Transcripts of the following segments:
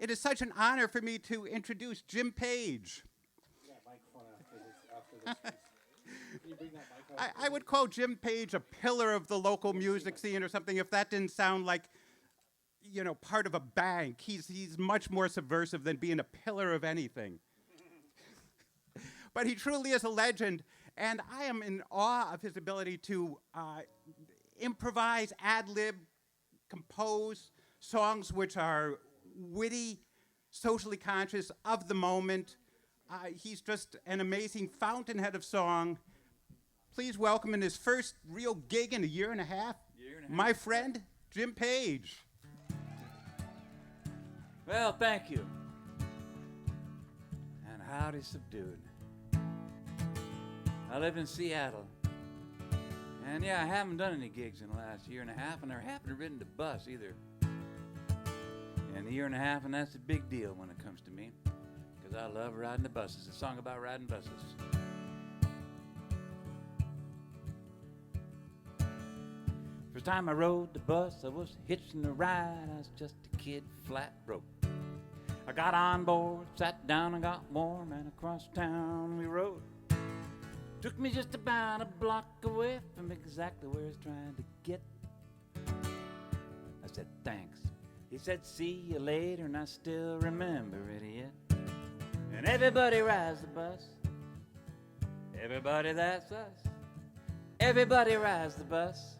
It is such an honor for me to introduce Jim Page. I would call Jim Page a pillar of the local music scene or something if that didn't sound like, part of a bank. He's much more subversive than being a pillar of anything. But he truly is a legend, and I am in awe of his ability to improvise, ad-lib, compose songs which are witty, socially conscious, of the moment. He's just an amazing fountainhead of song. Please welcome in his first real gig in a year and a half, my friend, Jim Page. Well, thank you. And howdy, Subdued. I live in Seattle. And yeah, I haven't done any gigs in the last year and a half, and I haven't ridden the bus either. And a year and a half, and that's a big deal when it comes to me, because I love riding the buses. It's a song about riding buses. First time I rode the bus, I was hitching a ride. I was just a kid, flat broke. I got on board, sat down and got warm, and across town we rode. Took me just about a block away from exactly where I was trying to get. I said, thanks. He said, see you later, and I still remember it yet. And everybody rides the bus. Everybody, that's us. Everybody rides the bus.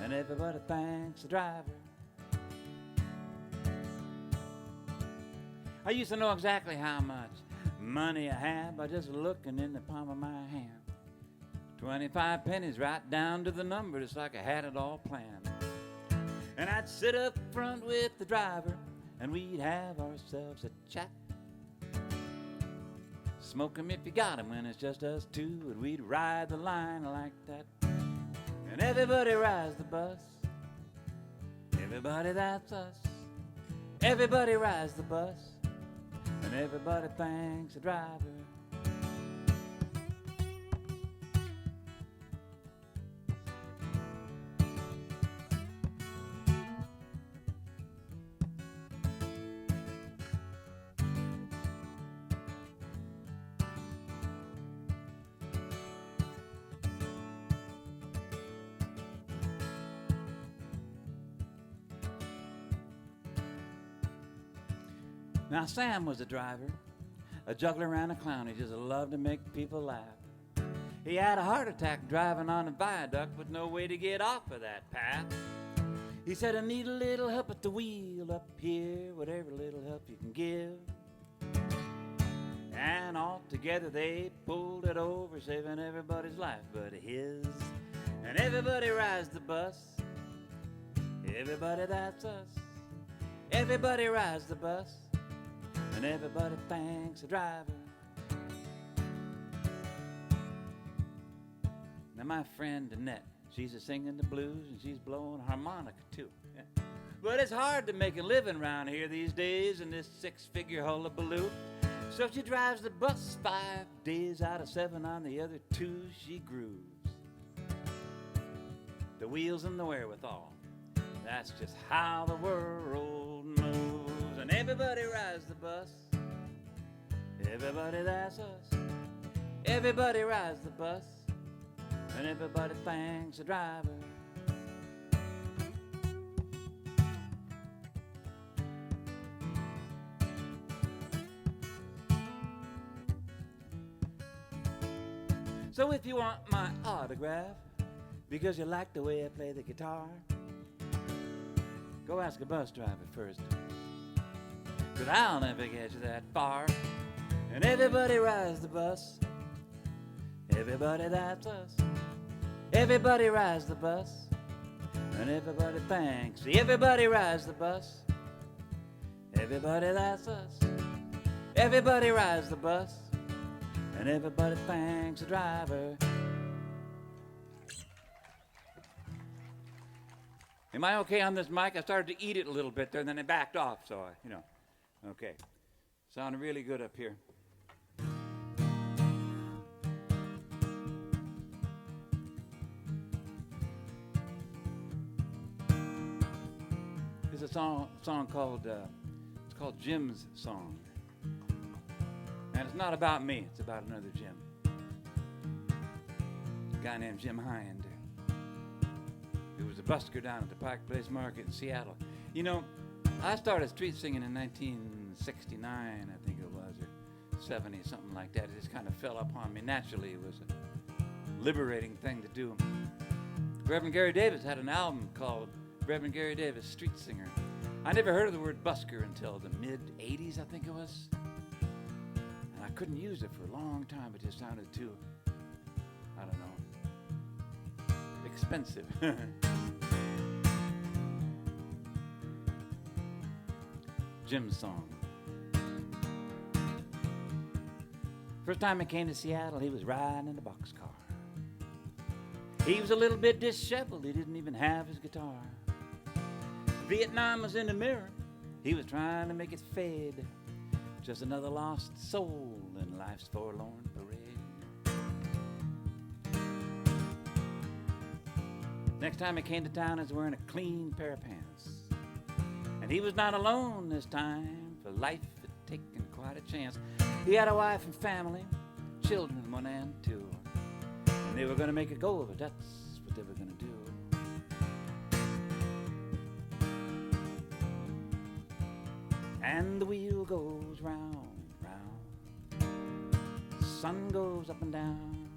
And everybody thanks the driver. I used to know exactly how much money I had by just looking in the palm of my hand. 25 pennies right down to the number, just like I had it all planned. And I'd sit up front with the driver, and we'd have ourselves a chat. Smoke 'em if you got 'em when it's just us two, and we'd ride the line like that. And everybody rides the bus. Everybody, that's us. Everybody rides the bus. And everybody thanks the driver. Now Sam was a driver, a juggler and a clown. He just loved to make people laugh. He had a heart attack driving on a viaduct with no way to get off of that path. He said, I need a little help at the wheel up here, whatever little help you can give. And all together they pulled it over, saving everybody's life but his. And everybody rides the bus. Everybody, that's us. Everybody rides the bus. And everybody thanks the driver. Now my friend Annette, she's a singing the blues and she's blowing harmonica too. Yeah. But it's hard to make a living around here these days in this 6-figure hullabaloo. So she drives the bus 5 days out of 7. On the other 2 she grooves. The wheels and the wherewithal. That's just how the world moves. And everybody rides the bus. Everybody, that's us. Everybody rides the bus. And everybody thanks the driver. So if you want my autograph, because you like the way I play the guitar, go ask a bus driver first, 'cause I'll never get you that far. And everybody rides the bus. Everybody, that's us. Everybody rides the bus. And everybody thanks. Everybody rides the bus. Everybody, that's us. Everybody rides the bus. And everybody thanks the driver. Am I okay on this mic? I started to eat it a little bit there, and then I backed off, so okay. Sounded really good up here. There's a song called called Jim's Song. And it's not about me, it's about another Jim. A guy named Jim Hind, who was a busker down at the Pike Place Market in Seattle. You know, I started street singing in 1969, I think it was, or 70, something like that. It just kind of fell upon me naturally. It was a liberating thing to do. Reverend Gary Davis had an album called Reverend Gary Davis, Street Singer. I never heard of the word busker until the mid-'80s, I think it was. And I couldn't use it for a long time. It just sounded too, I don't know, expensive. Jim's Song. First time he came to Seattle, he was riding in a boxcar. He was a little bit disheveled. He didn't even have his guitar. Vietnam was in the mirror. He was trying to make it fade. Just another lost soul in life's forlorn parade. Next time he came to town, he was wearing a clean pair of pants. And he was not alone this time, for life had taken quite a chance. He had a wife and family, children, one and two. And they were going to make a go of it. That's what they were going to do. And the wheel goes round, round. The sun goes up and down.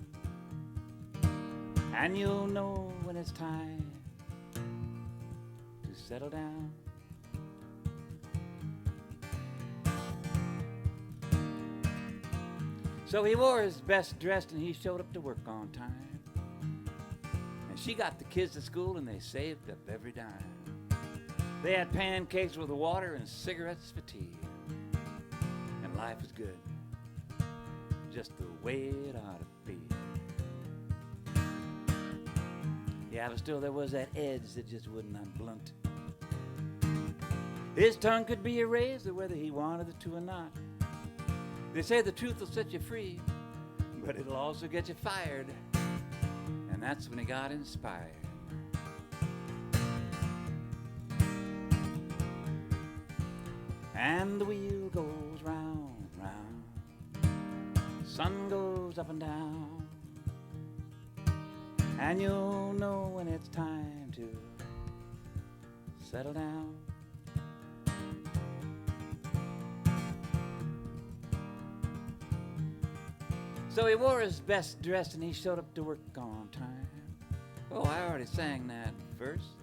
And you'll know when it's time to settle down. So he wore his best dress and he showed up to work on time. And she got the kids to school and they saved up every dime. They had pancakes with water and cigarettes for tea. And life was good, just the way it ought to be. Yeah, but still there was that edge that just would not blunt. His tongue could be a razor whether he wanted it to or not. They say the truth will set you free, but it'll also get you fired. And that's when he got inspired. And the wheel goes round, round. Sun goes up and down. And you'll know when it's time to settle down. So he wore his best dress and he showed up to work on time. Oh, I already sang that verse,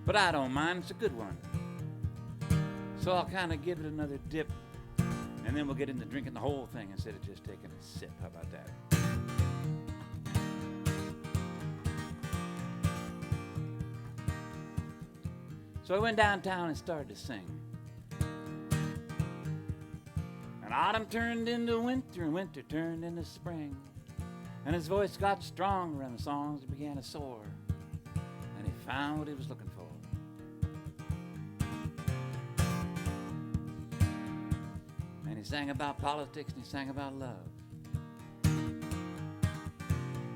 but I don't mind, it's a good one. So I'll kind of give it another dip, and then we'll get into drinking the whole thing instead of just taking a sip. How about that? So I went downtown and started to sing. And autumn turned into winter, and winter turned into spring. And his voice got stronger, and the songs began to soar. And he found what he was looking for. And he sang about politics, and he sang about love.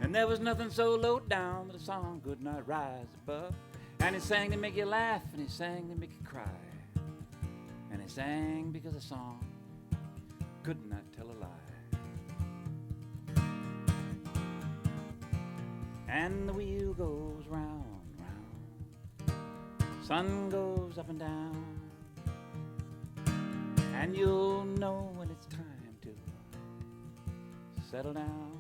And there was nothing so low down that a song could not rise above. And he sang to make you laugh, and he sang to make you cry. And he sang because a song could not tell a lie. And the wheel goes round, round. Sun goes up and down. And you'll know when it's time to settle down.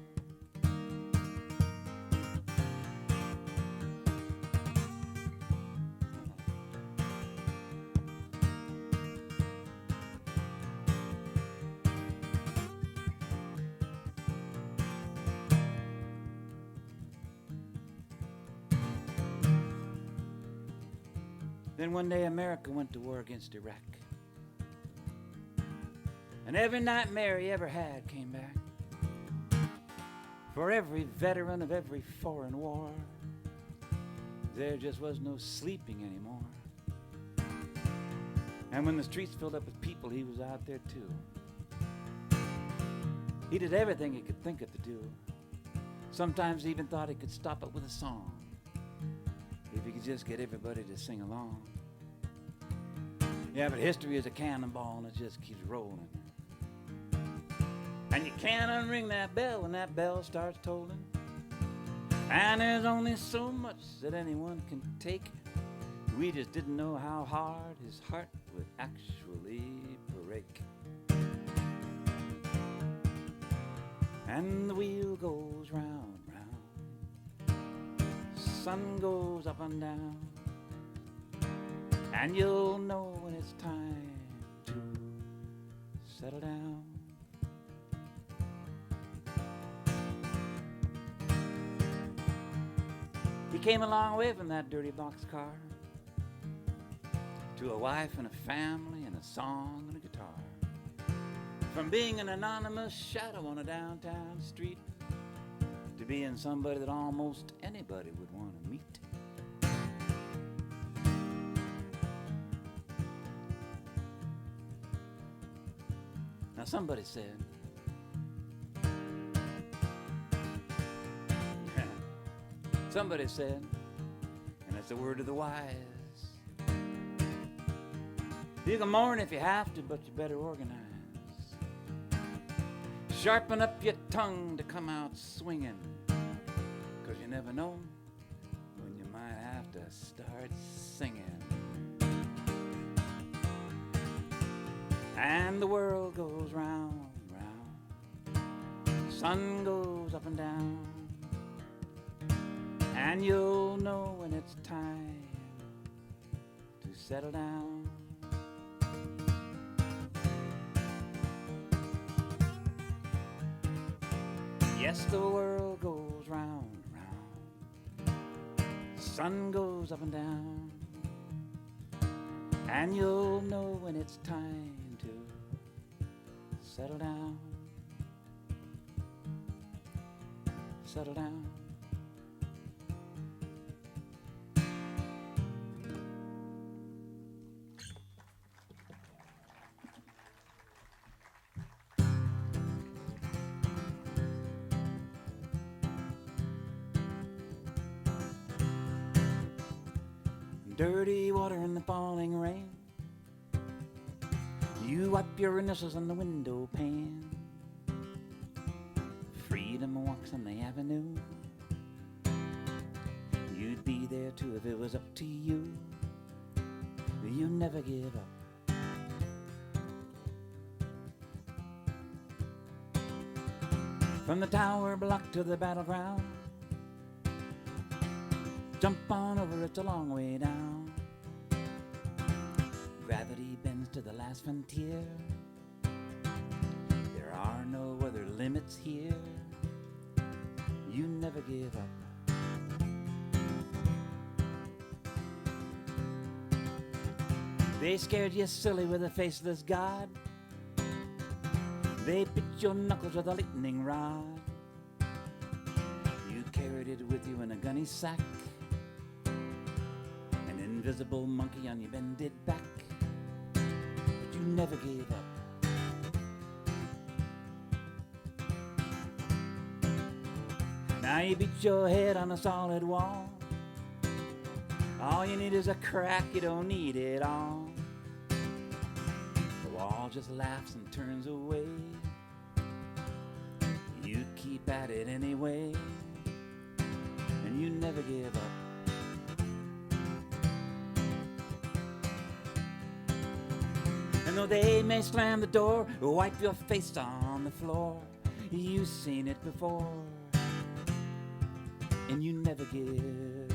Then one day America went to war against Iraq. And every nightmare he ever had came back. For every veteran of every foreign war, there just was no sleeping anymore. And when the streets filled up with people, he was out there too. He did everything he could think of to do. Sometimes he even thought he could stop it with a song, if he could just get everybody to sing along. Yeah, but history is a cannonball and it just keeps rolling. And you can't unring that bell when that bell starts tolling. And there's only so much that anyone can take. We just didn't know how hard his heart would actually break. And the wheel goes round, round. Sun goes up and down. And you'll know when it's time to settle down. He came a long way from that dirty boxcar to a wife and a family and a song and a guitar. From being an anonymous shadow on a downtown street to being somebody that almost anybody would want to meet. Now somebody said, somebody said, and it's the word of the wise, you can mourn if you have to, but you better organize. Sharpen up your tongue to come out swinging, 'cause you never know when you might have to start singing. And the world goes round, round. Sun goes up and down. And you'll know when it's time to settle down. Yes, the world goes round, round. Sun goes up and down. And you'll know when it's time to settle down. Settle down. Dirty water in the falling rain. You wipe your initials on the window pane. Freedom walks on the avenue. You'd be there too if it was up to you. You never give up. From the tower block to the battleground, jump on over, it's a long way down. Gravity bends to the last frontier. There are no other limits here. You never give up. They scared you silly with a faceless god. They bit your knuckles with a lightning rod. You carried it with you in a gunny sack. Invisible monkey on your bended back, but you never gave up. Now you beat your head on a solid wall. All you need is a crack, you don't need it all. The wall just laughs and turns away. You keep at it anyway, and you never give up. And though they may slam the door, wipe your face on the floor, you've seen it before, and you never give up.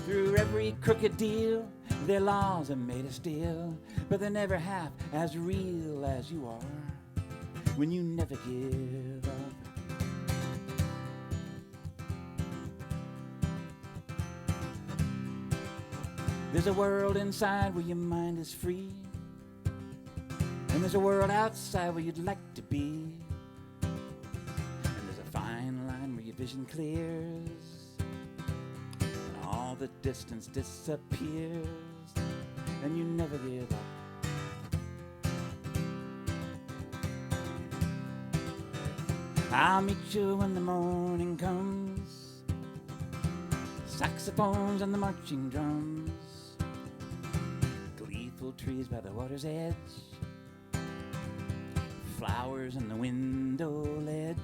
Through every crooked deal, their laws are made of steel, but they're never half as real as you are when you never give up. There's a world inside where your mind is free, and there's a world outside where you'd like to be. vision clears, and all the distance disappears, and you never give up. I'll meet you when the morning comes, saxophones and the marching drums, gleeful trees by the water's edge, flowers on the window ledge.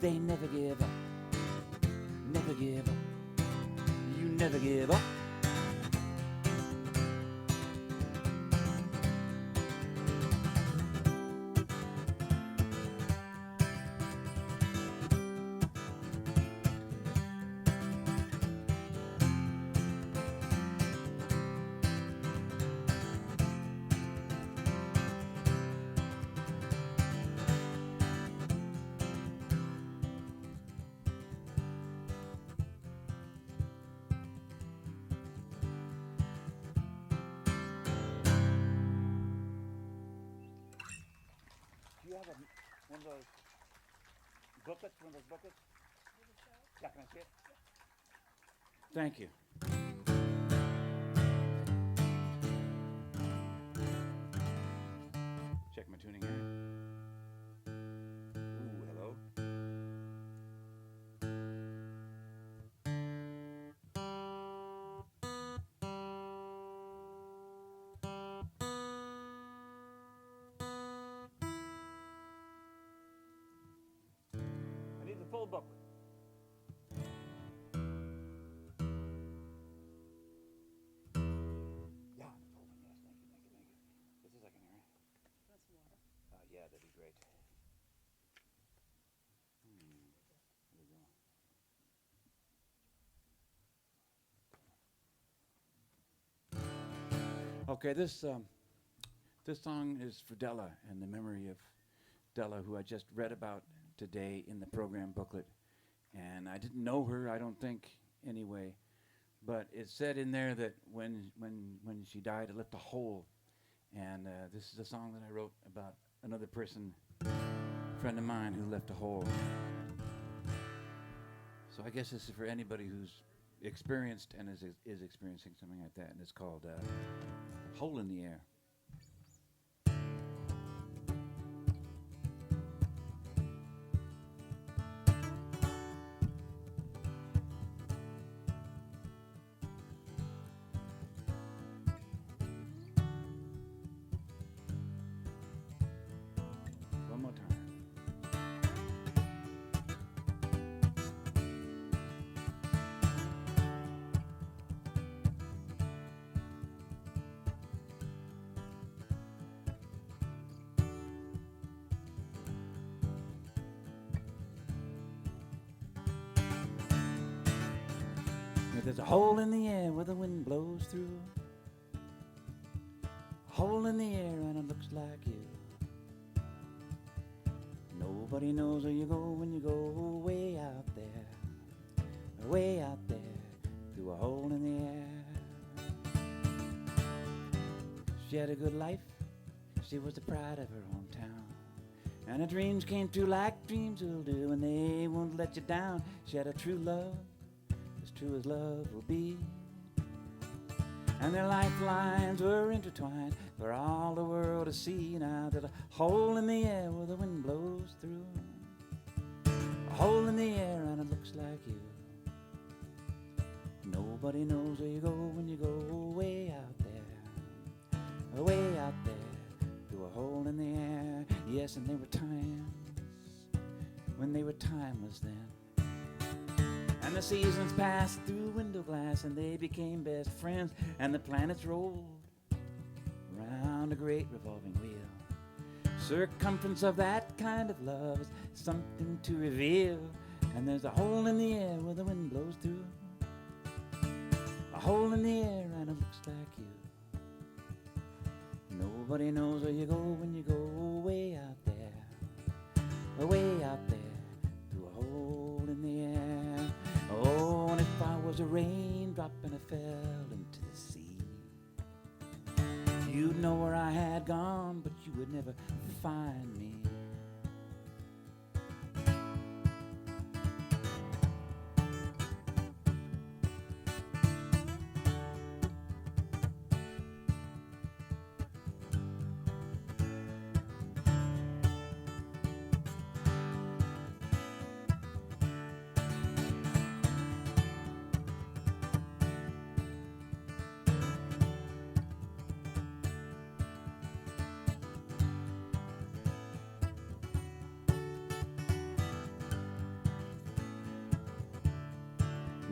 They never give up, never give up. You never give up. Do you have one of those booklets? Yeah, can I see it? Thank you. Check my tuning here. Ooh, hello. I need the full booklet. Yeah, the full one, yes. Thank you. Just a second here. Want some water? Yeah, that'd be great. There we go. Okay, this song is for Della, and the memory of Della, who I just read about today in the program booklet. And I didn't know her, I don't think, anyway. But it said in there that when she died, it left a hole. And this is a song that I wrote about another person, a friend of mine, who left a hole. So I guess this is for anybody who's experienced and is experiencing something like that. And it's called Hole in the Air. One more time. There's a hole in the air where the wind blows through. A hole in the air and it looks like you. Nobody knows where you go when you go way out there, through a hole in the air. She had a good life, she was the pride of her hometown. And her dreams came true like dreams will do, and they won't let you down. She had a true love, as true as love will be. And their lifelines were intertwined for all the world to see. Now there's a hole in the air where the wind blows through. A hole in the air and it looks like you. Nobody knows where you go when you go way out there, through a hole in the air. Yes, and there were times when they were timeless then. And the seasons passed through window glass, and they became best friends. And the planets rolled round a great revolving wheel. Circumference of that kind of love is something to reveal. And there's a hole in the air where the wind blows through. A hole in the air and it looks like you. Nobody knows where you go when you go way out there, through a hole in the air. Oh, and if I was a raindrop and I fell into the sea, you'd know where I had gone, but you would never find me.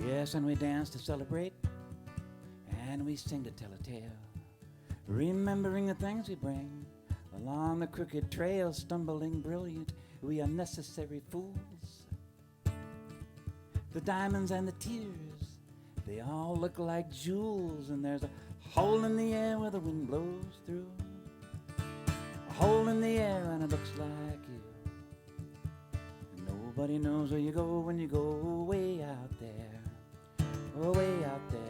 Yes, and we dance to celebrate, and we sing to tell a tale, remembering the things we bring along the crooked trail, stumbling brilliant, we unnecessary fools. The diamonds and the tears, they all look like jewels, and there's a hole in the air where the wind blows through. A hole in the air and it looks like you. And nobody knows where you go when you go way out there. Way out there,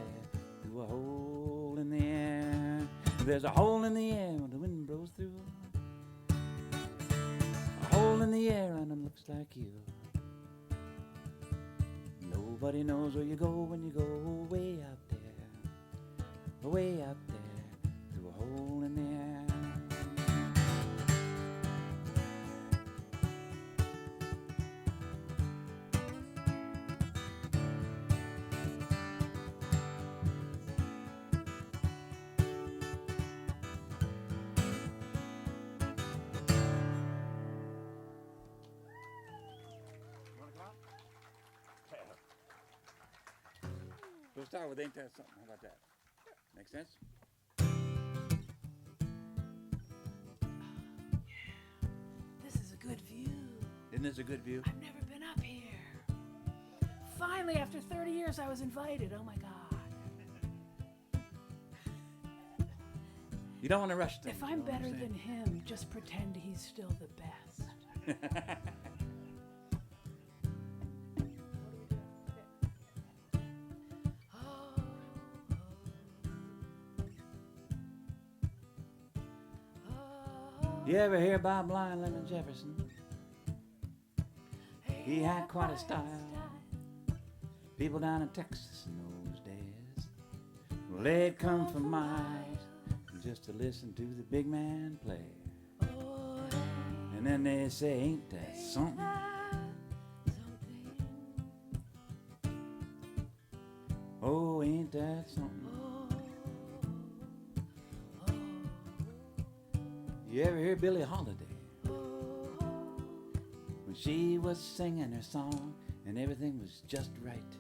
through a hole in the air. There's a hole in the air when the wind blows through. A hole in the air and it looks like you. Nobody knows where you go when you go way out there. Way out there, through a hole in the air. We'll start with Ain't That Something. How about that? Make sense? This is a good view. Isn't this a good view? I've never been up here. Finally, after 30 years, I was invited. Oh my God. You don't want to rush things. If I'm better than him, just pretend he's still the best. You ever hear about Blind Lemon Jefferson? He had quite a style. People down in Texas in those days, well, they'd come for miles just to listen to the big man play. And then they'd say, ain't that something? Oh, ain't that something? You ever hear Billie Holiday? When she was singing her song and everything was just right.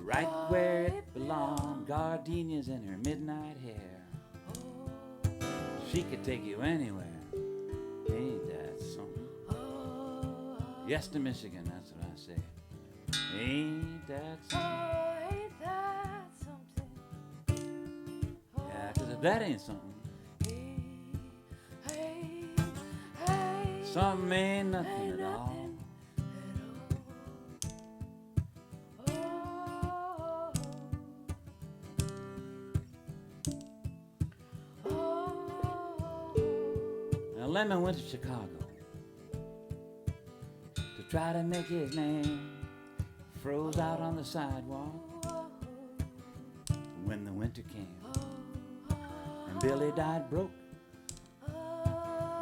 Right where it belonged, gardenias in her midnight hair. She could take you anywhere. Ain't that something? Yes to Michigan, that's what I say. Ain't that something? Ain't that something? Yeah, 'cause if that ain't something, something ain't nothing at all. Now Lemon went to Chicago to try to make his name. Froze out on the sidewalk when the winter came, and Billy died broke.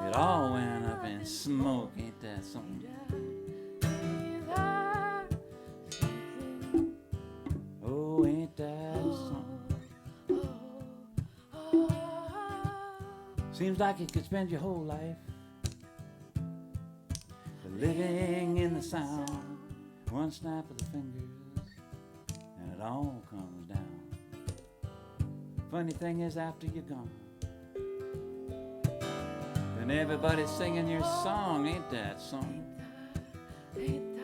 It all went up in smoke, ain't that something? Oh, ain't that something? Seems like you could spend your whole life living in the sound, one snap of the fingers, and it all comes down. Funny thing is, after you're gone, and everybody's singing your song, ain't that something? Ain't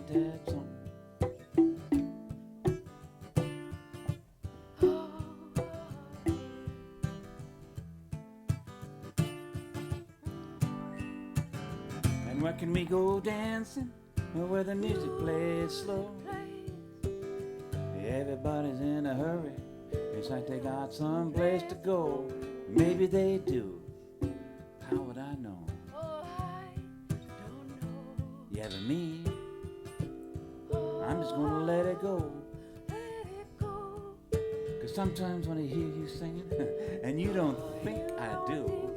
that something? And where can we go dancing? Where the music plays slow. Everybody's in a hurry. It's like they got some place to go. Maybe they do. How would I know? Yeah, but me, I'm just gonna let it go. 'Cause sometimes when I hear you singing, and you don't think I do,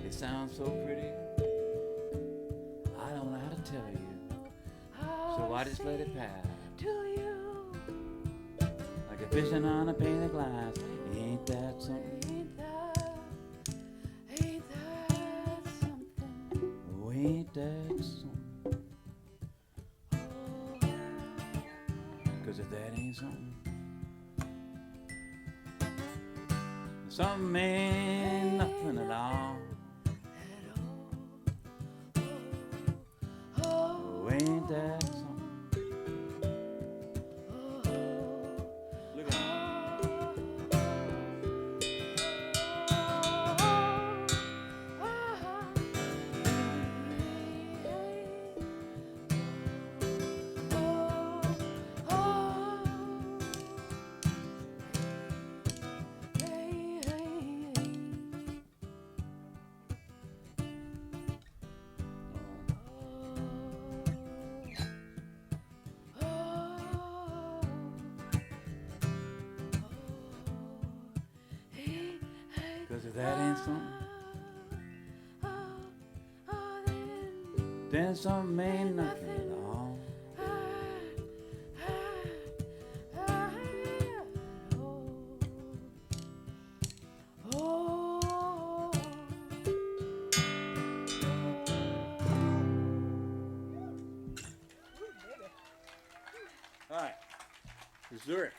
it sounds so pretty, I don't know how to tell you. So I just let it pass. Like a vision on a pane of glass. Ain't that something? Oh, ain't that something? something? Something ain't nothing at all. Oh, ain't that something? Look at because if that ain't something, then something ain't nothing at all. All right, Zurich.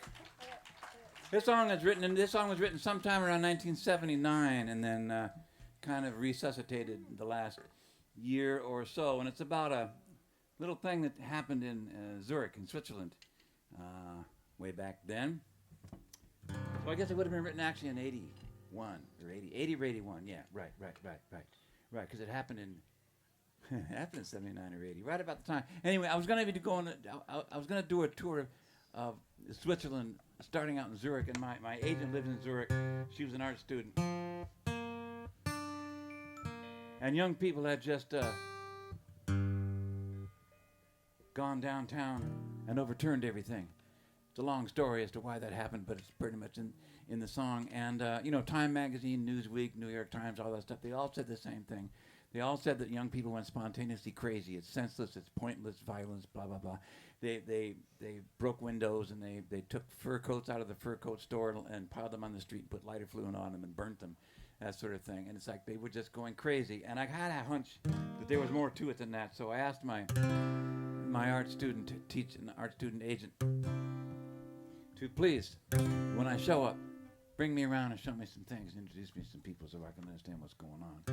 This song was written sometime around 1979, and then kind of resuscitated the last year or so. And it's about a little thing that happened in Zurich, in Switzerland, way back then. So I guess it would have been written actually in 81 or 80 or 81. Yeah, right. Because it happened in it happened in 79 or 80, right about the time. Anyway, I was going to do a tour of Switzerland, starting out in Zurich, and my agent lived in Zurich. She was an art student. And young people had just gone downtown and overturned everything. It's a long story as to why that happened, but it's pretty much in the song. And, Time Magazine, Newsweek, New York Times, all that stuff, they all said the same thing. They all said that young people went spontaneously crazy. It's senseless, it's pointless, violence, blah, blah, blah. They broke windows, and they took fur coats out of the fur coat store and piled them on the street and put lighter fluid on them and burnt them, that sort of thing. And it's like they were just going crazy. And I had a hunch that there was more to it than that. So I asked my art student agent to please, when I show up, bring me around and show me some things, introduce me to some people so I can understand what's going on. I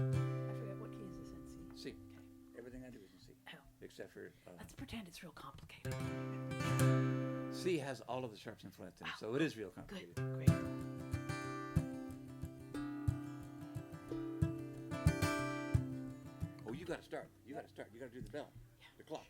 forget, what key is this in? C. C. Okay. Everything I do is in C. Oh. Except for... Let's pretend it's real complicated. C has all of the sharps and flats in it, so it is real complicated. Good, great. Oh, you got to start. You got to do the bell. Yeah. The clock.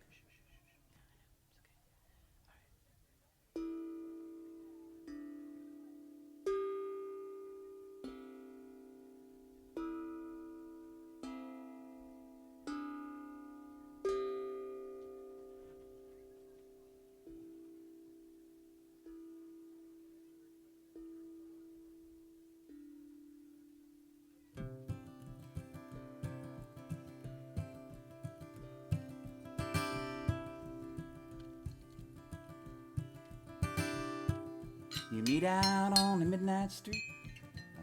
You meet out on the midnight street,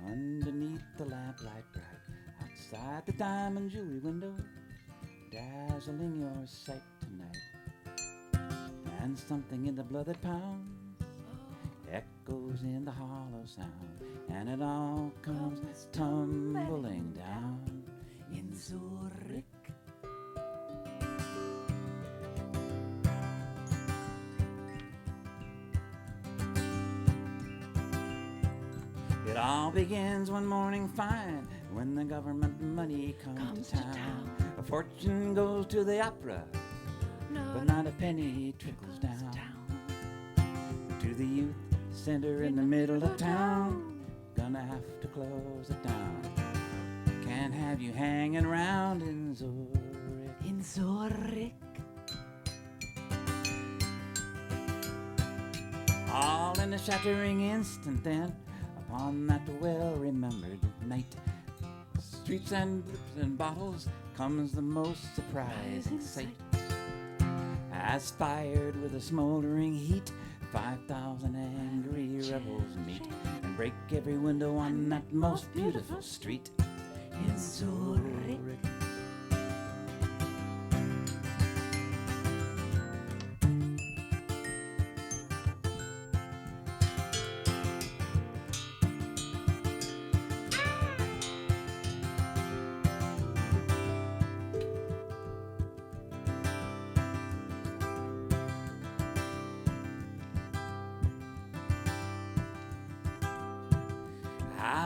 underneath the lamplight bright, outside the diamond jewelry window, dazzling your sight tonight. And something in the blood that pounds echoes in the hollow sound, and it all comes tumbling down in Zurich. It all begins one morning fine, when the government money comes to town. A fortune goes to the opera, but not a penny trickles down to the youth center in the middle of town. Gonna have to close it down. Can't have you hanging around in Zurich. In Zurich. All in a shattering instant then, upon that well-remembered night, streets and bottles comes the most surprising sight. As fired with a smoldering heat, 5,000 angry rebels meet and break every window on that most beautiful street in Zurich.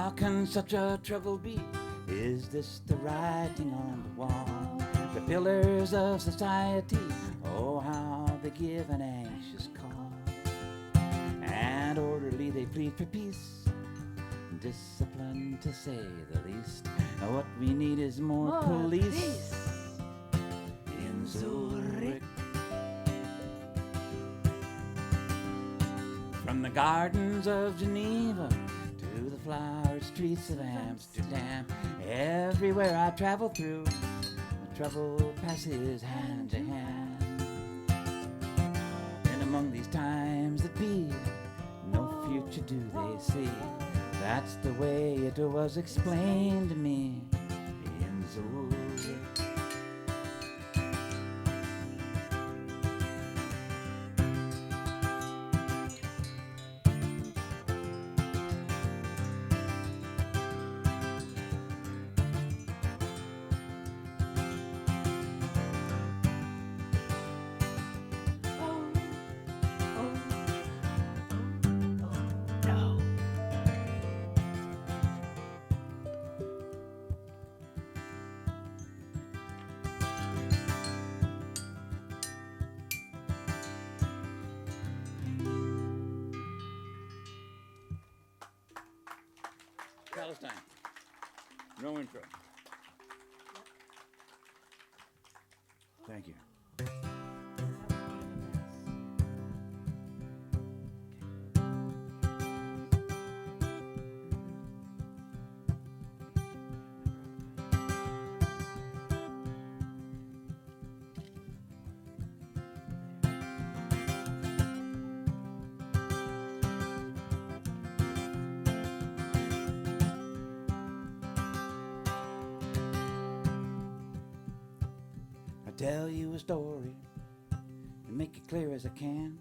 How can such a trouble be? Is this the writing on the wall? The pillars of society, oh, how they give an anxious call. And orderly they plead for peace, discipline to say the least. What we need is more police in Zurich. From the gardens of Geneva to the flowered streets of Amsterdam, everywhere I travel through, trouble passes hand to hand. And among these times that be, no future do they see. That's the way it was explained to me in Zurich. No. Palestine. No intro. Thank you. Tell you a story and make it clear as I can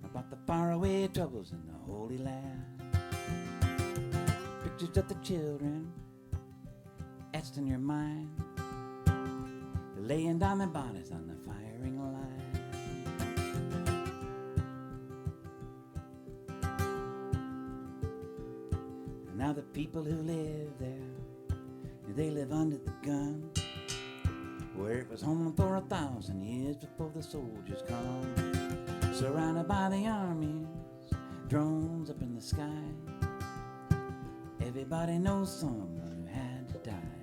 about the faraway troubles in the Holy Land. Pictures of the children etched in your mind, laying down their bodies on the firing line. And now the people who live there, they live under the gun, where it was home for 1,000 years before the soldiers come. Surrounded by the armies, drones up in the sky. Everybody knows someone who had to die.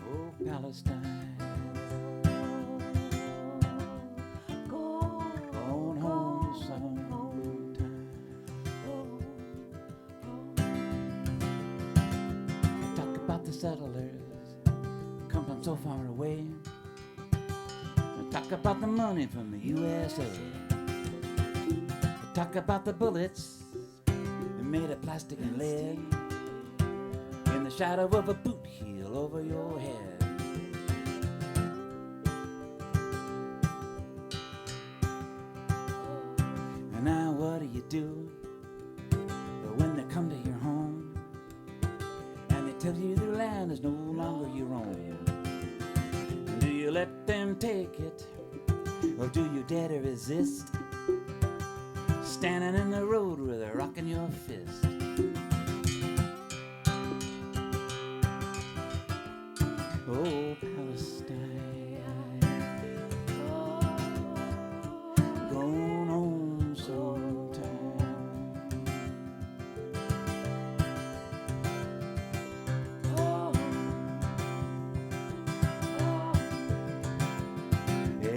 Oh, Palestine, going home sometime. The settlers come from so far away. I talk about the money from the USA. I talk about the bullets made of plastic and lead, in the shadow of a boot heel over your head. And now what do when they come to your home? Tell you the land is no longer your own. Do you let them take it, or do you dare to resist? Standing in the road with a rock in your fist. Oh, Palestine, going home sometime.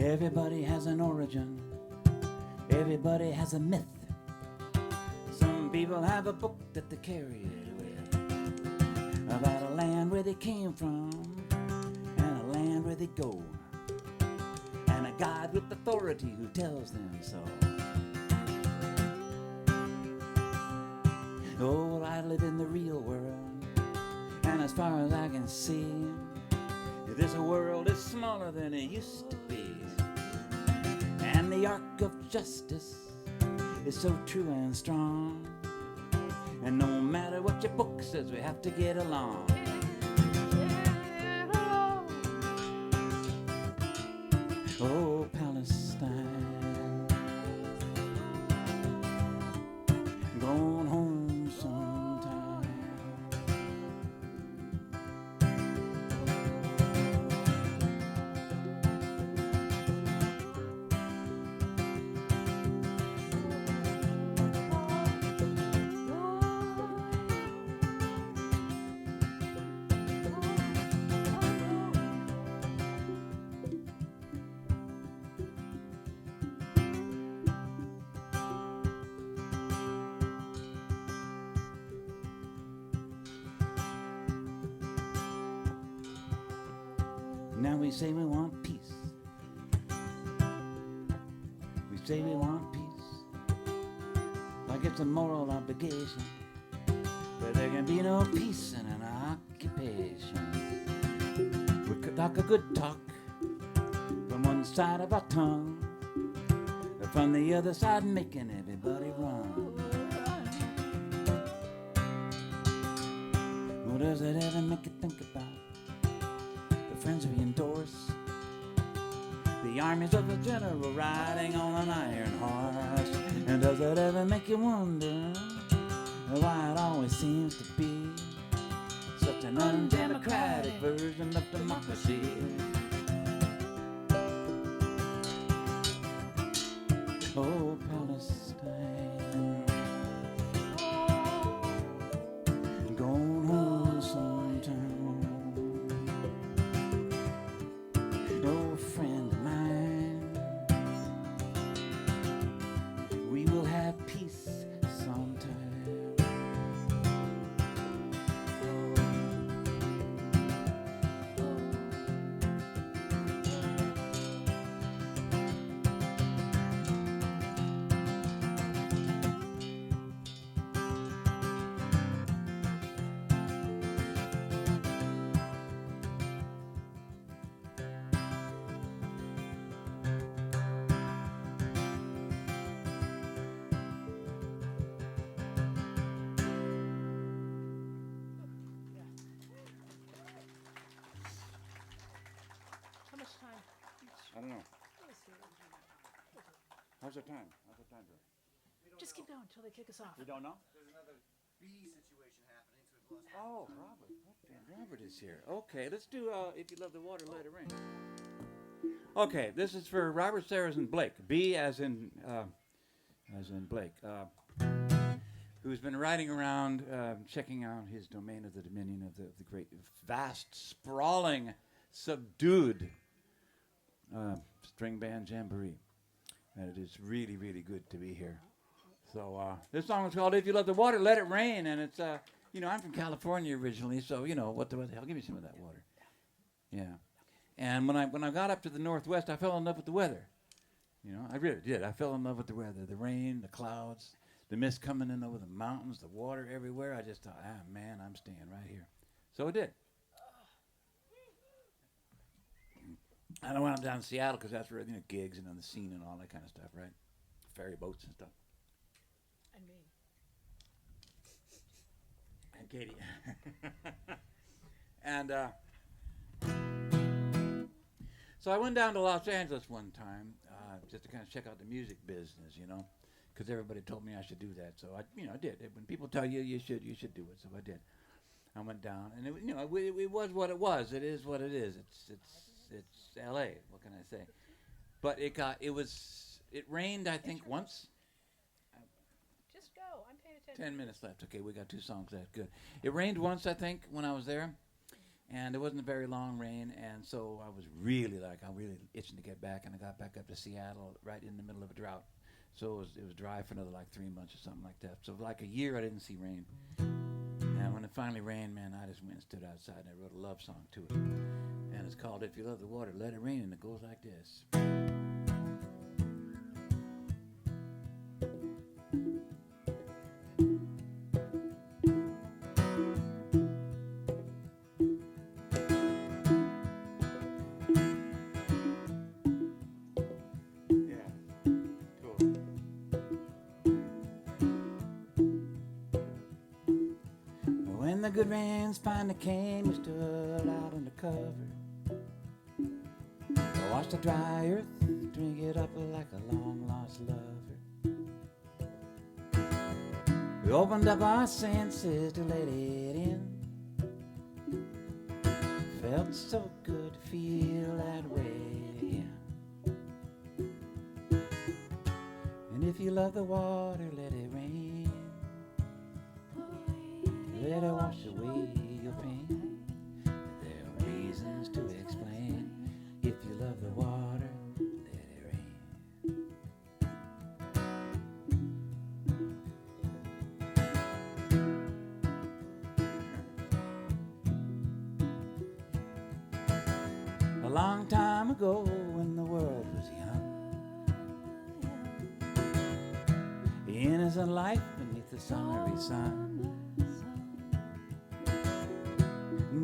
Everybody has an origin, everybody has a myth. Some people have a book that they carry it with, about a land where they came from and a land where they go, and a God with authority who tells them so. Oh, well, I live in the real world, and as far as I can see, this world is smaller than it used to be. And the arc of justice is so true and strong. And no matter what your book says, we have to get along. Oh, Palestine, Now we say we want peace. We say we want peace, like it's a moral obligation. But there can be no peace in an occupation. We could talk a good talk from one side of our tongue, but from the other side making everybody run. Well, does it ever make you think about the friends we endorse? The armies of a general riding on an iron horse. And does it ever make you wonder why it always seems to be such an undemocratic version of democracy? Oh, Palestine, going home sometime. No friend of mine, we will have peace sometime. How much time? I don't know. Let's see. How's the time? How's the time? Just keep going until they kick us off. You don't know? There's another bee situation happening, so we've lost. Oh, Robert. Okay, Robert is here. Okay, let's do If You Love the Water, Let It Rain. Okay, this is for Robert, Sarah, and Blake. B as in Blake, who's been riding around checking out his domain of the dominion of the great, vast, sprawling, subdued string band jamboree. And it is really, really good to be here. So this song is called If You Love the Water, Let It Rain. And it's, I'm from California originally, so, what the hell, give me some of that water. Yeah. And when I got up to the Northwest, I fell in love with the weather. I really did. I fell in love with the weather, the rain, the clouds, the mist coming in over the mountains, the water everywhere. I just thought, man, I'm staying right here. So I did. And I went up down to Seattle because that's where, gigs and on the scene and all that kind of stuff, right? Ferry boats and stuff. And me. And Katie. And so I went down to Los Angeles one time just to kind of check out the music business, because everybody told me I should do that. So I did. When people tell you you should do it. So I did. I went down, and it was what it was. It is what it is. It's L.A. What can I say? But it rained, I think, once. Just go. I'm paying attention. 10 minutes left. Okay, we got 2 songs left. Good. It rained once, I think, when I was there. And it wasn't a very long rain. And so I was really itching to get back. And I got back up to Seattle right in the middle of a drought. So it was dry for another 3 months or something like that. So for a year I didn't see rain. And when it finally rained, man, I just went and stood outside and I wrote a love song to it. And it's called If You Love the Water, Let It Rain. And it goes like this. When the good rains finally came, we stood out on the cover. I watched the dry earth drink it up like a long-lost lover. We opened up our senses to let it in. Felt so good to feel that way again. And if you love the water, let it rain. Let it wash away your pain. There are reasons to explain. If you love the water, let it rain. long time ago when the world was young. Innocent life beneath the summery sun.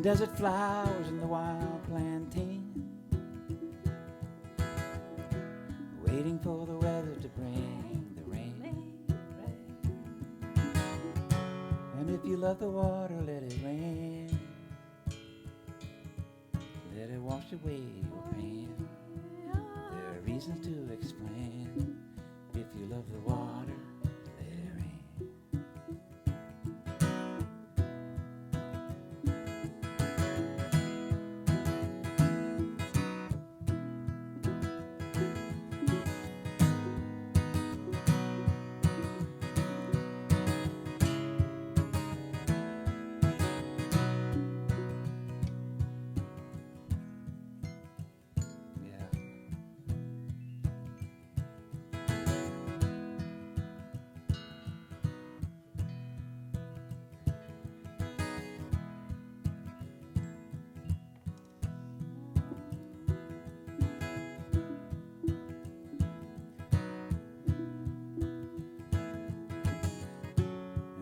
Desert flowers in the wild plantain, waiting for the weather to bring the rain. And if you love the water, let it rain. Let it wash away your pain. There are reasons to explain. If you love the water, let it rain.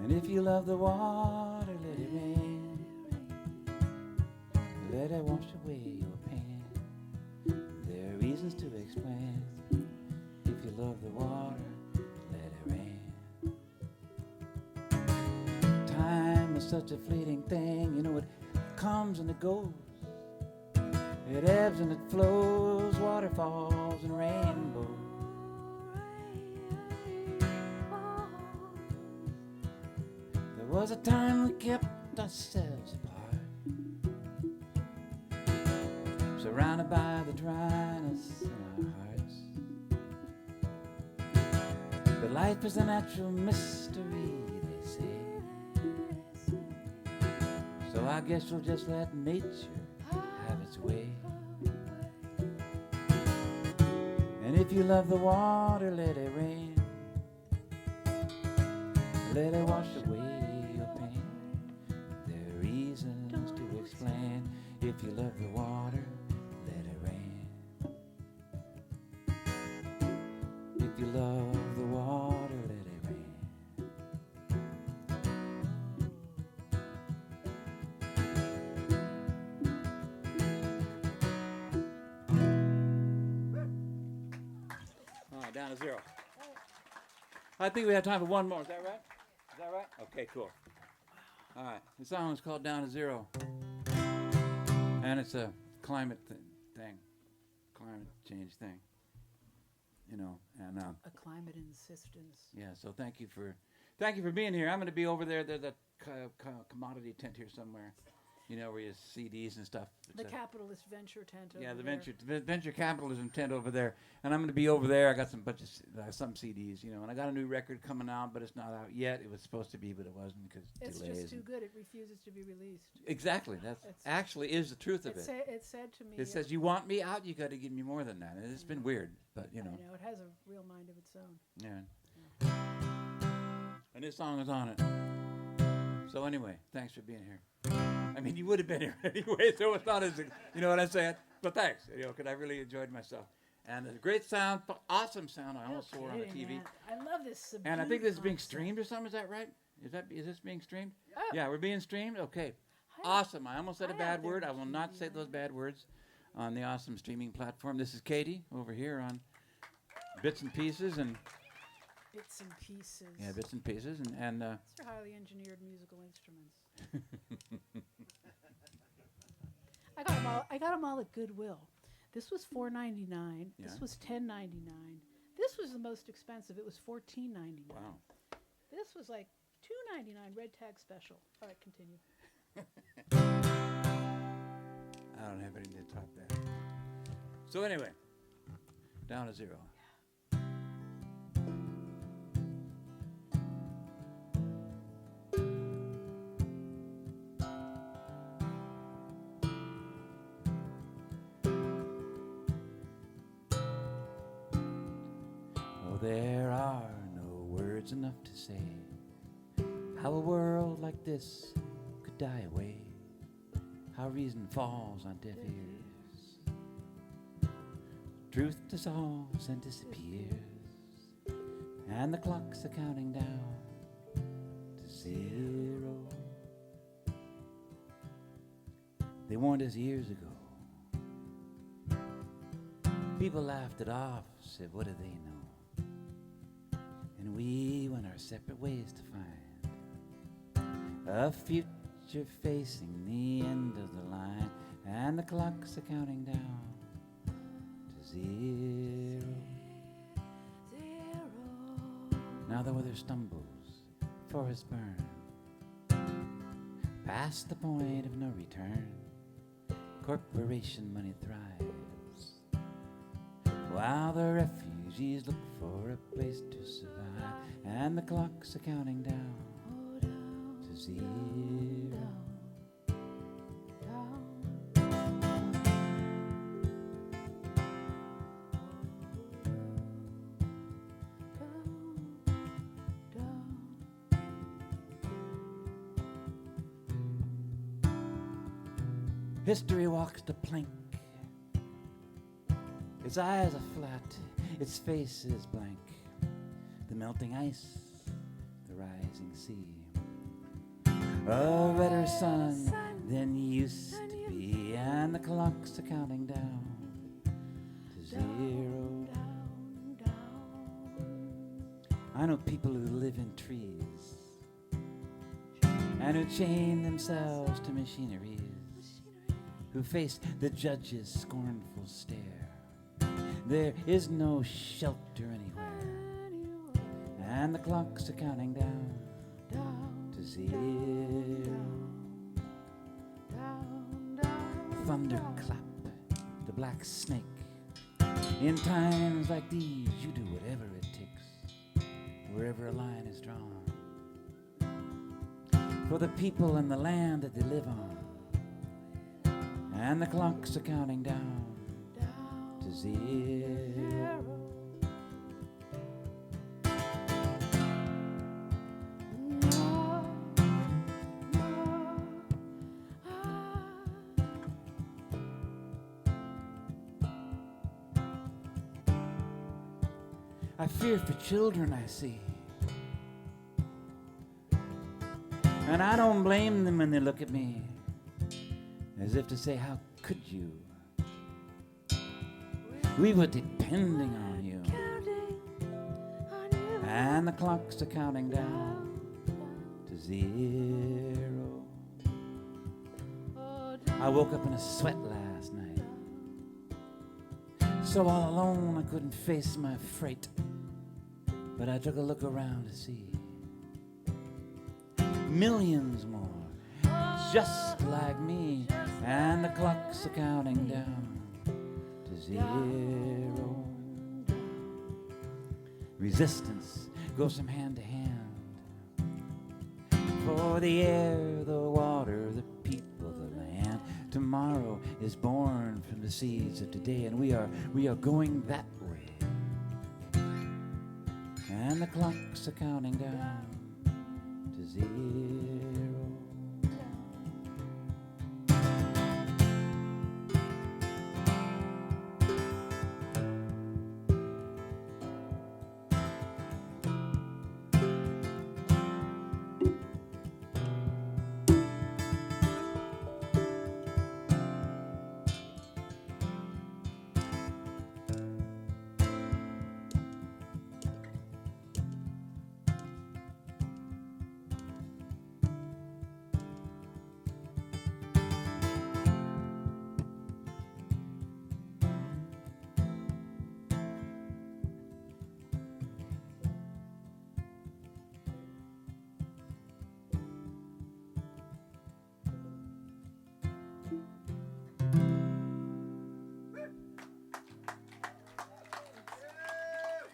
And if you love the water, let it rain. Let it wash away your pain. There are reasons to explain. If you love the water, let it rain. Time is such a fleeting thing. You know, it comes and it goes. It ebbs and it flows, waterfalls and rainbows. There was a time we kept ourselves apart, surrounded by the dryness in our hearts. But life is a natural mystery, they say. So I guess we'll just let nature have its way. And if you love the water, let it rain. Let it wash away your pain. There are reasons to explain. If you love the water, let it rain. If you love the water, let it rain. All right, down to 0. I think we have time for one more. Is that right? Is that right? Okay, cool. All right. The song is called Down to 0. And it's a climate thing. Climate change thing. You know, and A climate insistence. yeah, so thank you for being here. I'm going to be over there. There's a commodity tent here somewhere. You know, where you have CDs and stuff. The It's a- capitalist venture tent over Yeah, the there. venture capitalism tent over there, and I'm going to be over there. I got some some CDs, you know, and I got a new record coming out, but it's not out yet. It was supposed to be, but it wasn't because It's delays. just too and- good. It refuses to be released. Exactly, that's It's- actually is the truth of It, it. it said to me. It says you want me out, you got to give me more than that. And it's been weird, but you I know, know, it has a real mind of its own. yeah. And this song is on it. So anyway, thanks for being here. I mean, you would have been here anyway, so it's not as, you know what I'm saying? But thanks, you know, because I really enjoyed myself. And a great sound, awesome sound. I almost swore on the Kidding, TV. man. I love this Subdued And I think this is being concept. streamed or something. Is that right? Is this being streamed? Oh. Yeah, we're being streamed. Okay, I- awesome. I almost said a I bad have word. their I will not TV say those on. bad words on the awesome streaming platform. This is Katie over here on Bits and Pieces and Bits and pieces. yeah, Bits and Pieces and These are highly engineered musical instruments. I got them all at Goodwill. This was $4.99. Yeah. This was $10.99. This was the most expensive. It was $14.99. wow. This was like $2.99 red tag special. All right, continue. I don't have anything to top that. So anyway, down to 0. Oh, there are no words enough to say how a world like this could die away, how reason falls on deaf ears. Truth dissolves and disappears, and the clocks are counting down to 0. They warned us years ago. People laughed it off, said, what do they know? And we went our separate ways to find a future facing the end of the line, and the clocks are counting down to 0. Now the weather stumbles, forests burn, past the point of no return. Corporation money thrives, while the refugees look for a place to survive, and the clocks are counting down to 0. History walks the plank. Its eyes are flat, its face is blank. The melting ice, the rising sea. A redder sun than used to be, and the clocks are counting down to 0. I know people who live in trees and who chain themselves to machineries, who face the judge's scornful stare. There is no shelter anywhere, and the clocks are counting down to 0. Thunderclap, the black snake. In times like these, you do whatever it takes, wherever a line is drawn, for the people and the land that they live on. And the clocks are counting down to 0. I fear for children I see, and I don't blame them when they look at me, as if to say, how could you? We were depending on you. And the clocks are counting down to 0. I woke up in a sweat last night, so all alone I couldn't face my freight. But I took a look around to see millions more just like me, and the clocks are counting down to 0. Resistance goes from hand to hand, for the air, the water, the people, the land. Tomorrow is born from the seeds of today, and we are going that way. And the clocks are counting down to 0.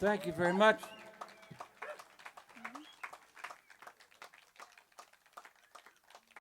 Thank you very much.